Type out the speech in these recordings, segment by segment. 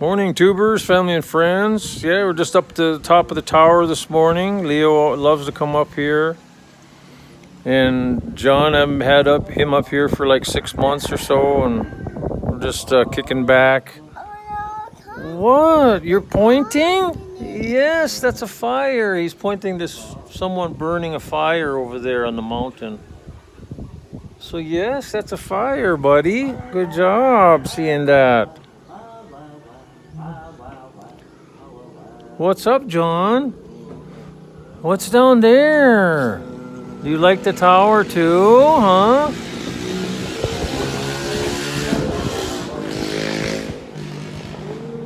Morning, tubers, family and friends. Yeah, we're just up to the top of the tower this morning. Leo loves to come up here. And John, I've had him up here for like 6 months or so, and we're just kicking back. What? You're pointing? Yes, that's a fire. He's pointing to someone burning a fire over there on the mountain. So yes, that's a fire, buddy. Good job seeing that. What's up, John? What's down there? Do you like the tower too, huh?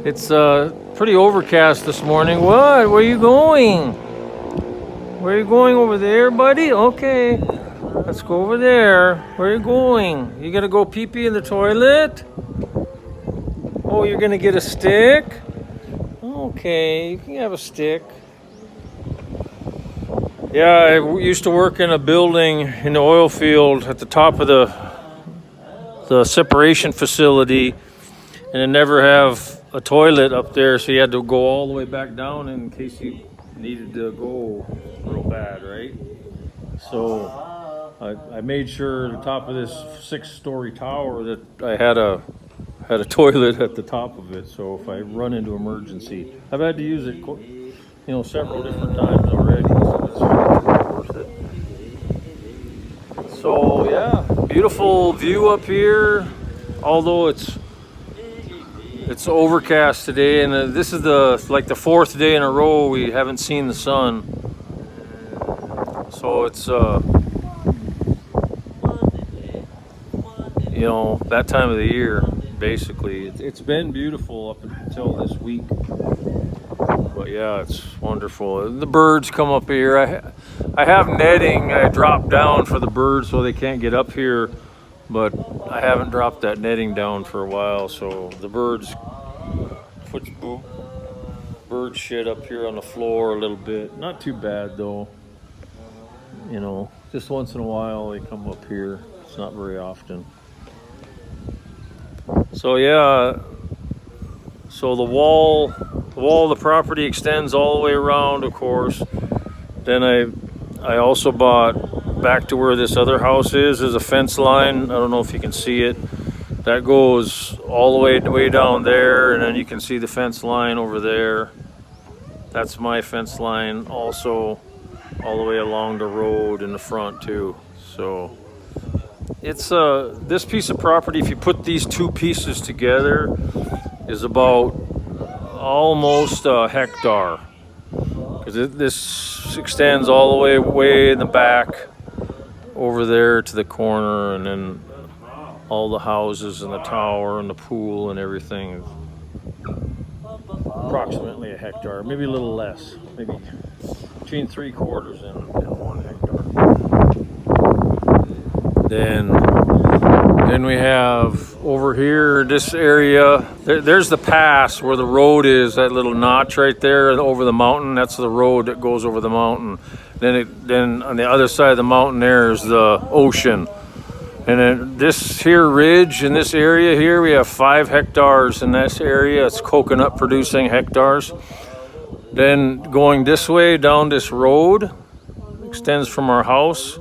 It's pretty overcast this morning. What? Where are you going? Where are you going over there, buddy? Okay, let's go over there. Where are you going? You gotta go pee-pee in the toilet? Oh, you're gonna get a stick? Okay, you can have a stick. Yeah, I used to work in a building in the oil field at the top of the separation facility, and I never have a toilet up there, so you had to go all the way back down in case you needed to go real bad, right? So I made sure at the top of this 6-story tower that I had a toilet at the top of it, so if I run into emergency, I've had to use it, several different times already. So it's worth it. So yeah, beautiful view up here. Although it's overcast today, and this is the 4th day in a row we haven't seen the sun. So it's that time of the year. Basically, it's been beautiful up until this week, but yeah, it's wonderful. The birds come up here. I have netting. I dropped down for the birds so they can't get up here, but I haven't dropped that netting down for a while, so the birds put bird shit up here on the floor a little bit. Not too bad though. Just once in a while they come up here. It's not very often. So yeah, so the wall of the property extends all the way around, of course. Then I also bought back to where this other house is. There's a fence line. I don't know if you can see it. That goes all the way down there, and then you can see the fence line over there. That's my fence line, also all the way along the road in the front too. So it's this piece of property, if you put these two pieces together, is about almost a hectare, because this extends all the way in the back over there to the corner, and then all the houses and the tower and the pool and everything. Approximately a hectare, maybe a little less, maybe between 3/4 and 1 hectare. Then we have over here, this area, there's the pass where the road is, that little notch right there over the mountain. That's the road that goes over the mountain. Then on the other side of the mountain there is the ocean. And then this here ridge in this area here, we have 5 hectares in this area. It's coconut producing hectares. Then going this way down this road, extends from our house,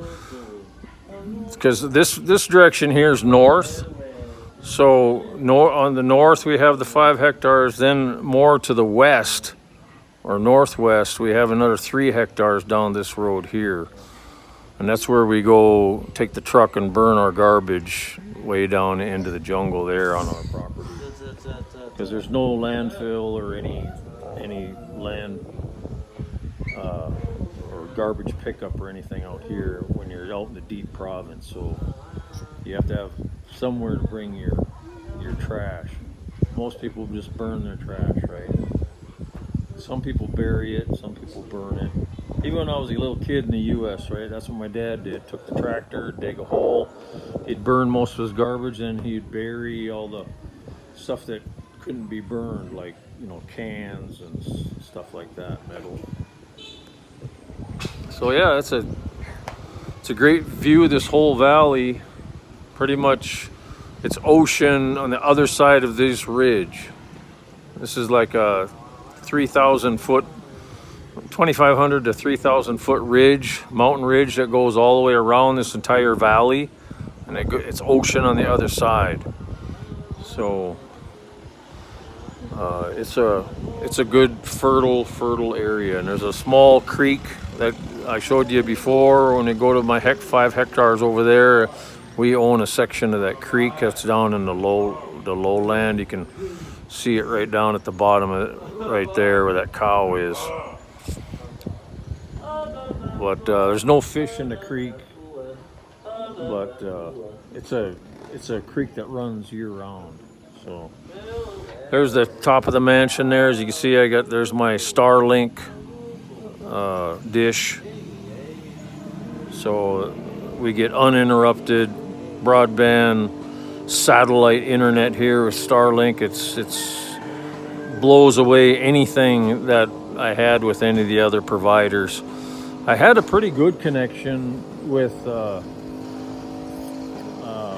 because this direction here is north. So on the north we have the 5 hectares, then more to the west or northwest we have another 3 hectares down this road here. And that's where we go take the truck and burn our garbage way down into the jungle there on our property. Because there's no landfill or any land or garbage pickup or anything out here when you're out in the deep province. So you have to have somewhere to bring your trash. Most people just burn their trash, right? Some people bury it, some people burn it. Even when I was a little kid in the U.S., right, that's what my dad did. Took the tractor, dig a hole, he'd burn most of his garbage, and he'd bury all the stuff that couldn't be burned, like, cans and stuff like that, metal. So yeah, it's a great view of this whole valley. Pretty much, it's ocean on the other side of this ridge. This is like a 3,000 foot, 2,500 to 3,000 foot ridge, mountain ridge that goes all the way around this entire valley, and it's ocean on the other side. So it's a good fertile area, and there's a small creek that I showed you before. When you go to my 5 hectares over there, we own a section of that creek that's down in the lowland. You can see it right down at the bottom of it, right there where that cow is. But there's no fish in the creek, but it's a creek that runs year round. So there's the top of the mansion there. As you can see, there's my Starlink dish. So we get uninterrupted broadband satellite internet here with Starlink. It's blows away anything that I had with any of the other providers. I had a pretty good connection with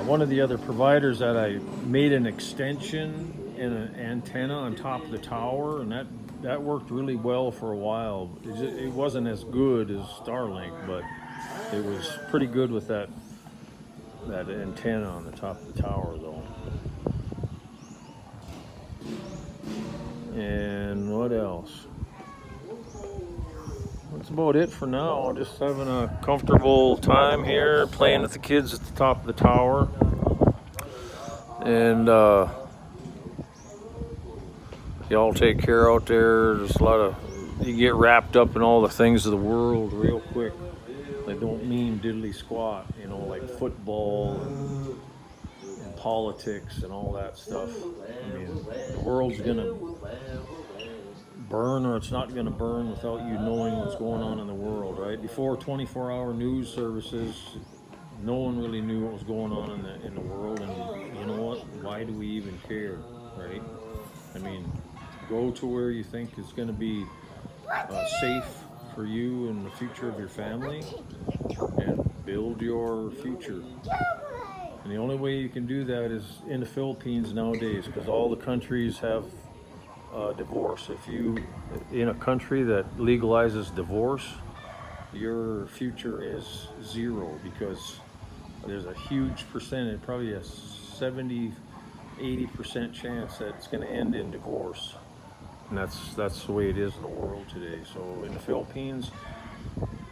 one of the other providers that I made an extension and an antenna on top of the tower, and that worked really well for a while. It wasn't as good as Starlink, but it was pretty good with that antenna on the top of the tower, though. And what else? That's about it for now. Just having a comfortable time here, playing with the kids at the top of the tower. And y'all take care out there. There's a lot of, you get wrapped up in all the things of the world real quick. They don't mean diddly squat, you know, like football and politics and all that stuff. I mean, the world's gonna burn, or it's not going to burn without you knowing what's going on in the world, right? Before 24-hour news services, no one really knew what was going on in the world, and you know what? Why do we even care, right? I mean, go to where you think is going to be safe for you and the future of your family, and build your future. And the only way you can do that is in the Philippines nowadays, because all the countries have divorce. If you in a country that legalizes divorce, your future is zero, because there's a huge percentage, probably a 70-80% chance that it's going to end in divorce. And that's the way it is in the world today. So in the Philippines,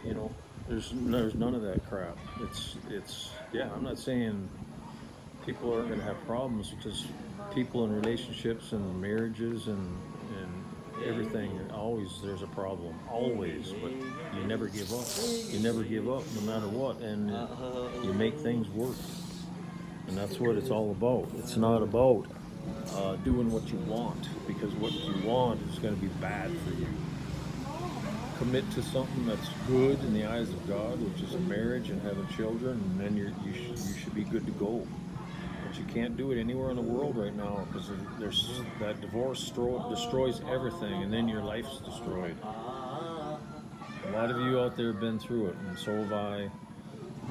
you know, there's none of that crap. It's yeah, I'm not saying people aren't going to have problems, because people in relationships and marriages and everything, always there's a problem, always. But you never give up. You never give up, no matter what, and you make things work. And that's what it's all about. It's not about doing what you want, because what you want is going to be bad for you. Commit to something that's good in the eyes of God, which is a marriage and having children, and then you should be good to go. But you can't do it anywhere in the world right now, because there's that divorce destroys everything, and then your life's destroyed. A lot of you out there have been through it, and so have I.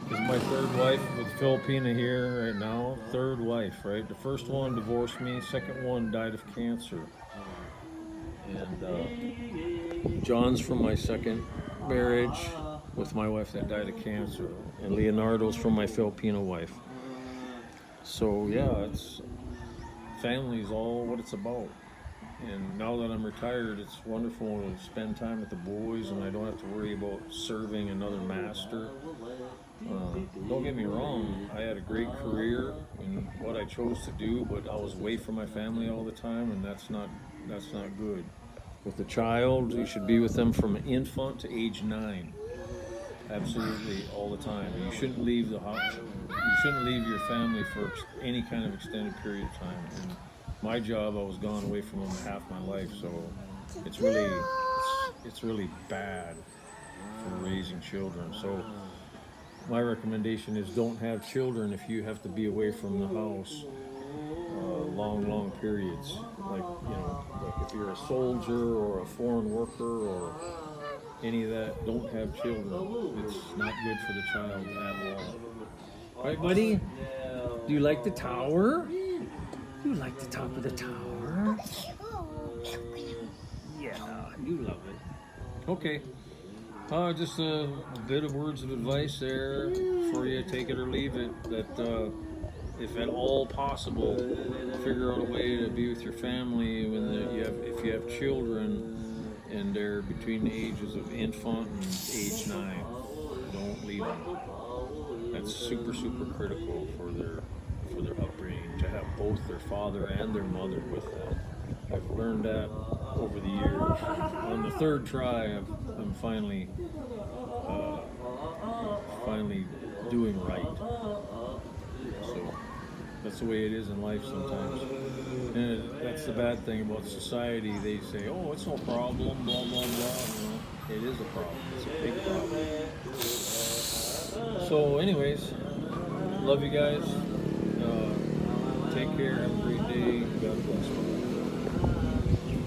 This is my third wife with Filipina here right now. Third wife, right? The first one divorced me. Second one died of cancer. And John's from my second marriage with my wife that died of cancer. And Leonardo's from my Filipino wife. So yeah, family is all what it's about. And now that I'm retired, it's wonderful to spend time with the boys, and I don't have to worry about serving another master. Don't get me wrong, I had a great career in what I chose to do, but I was away from my family all the time, and that's not good. With a child, you should be with them from infant to age 9. Absolutely, all the time. And you shouldn't leave the house. You shouldn't leave your family for any kind of extended period of time. And my job, I was gone away from them half my life, so it's really bad for raising children. So my recommendation is don't have children if you have to be away from the house long periods. Like, you know, like if you're a soldier or a foreign worker or any of that, don't have children. It's not good for the child at all. Right, buddy? Do you like the tower? Do you like the top of the tower? Yeah, you love it. Okay. Just a bit of words of advice there for you. Take it or leave it. That if at all possible, figure out a way to be with your family when if you have children and they're between the ages of infant and age 9. Don't leave them. That's super critical for their upbringing to have both their father and their mother with them. I've learned that over the years. On the third try, I'm finally doing right. So that's the way it is in life sometimes. And that's the bad thing about society. They say, "Oh, it's no problem," blah blah blah. No, it is a problem. It's a big problem. So, anyways, love you guys. Take care. Have a great day.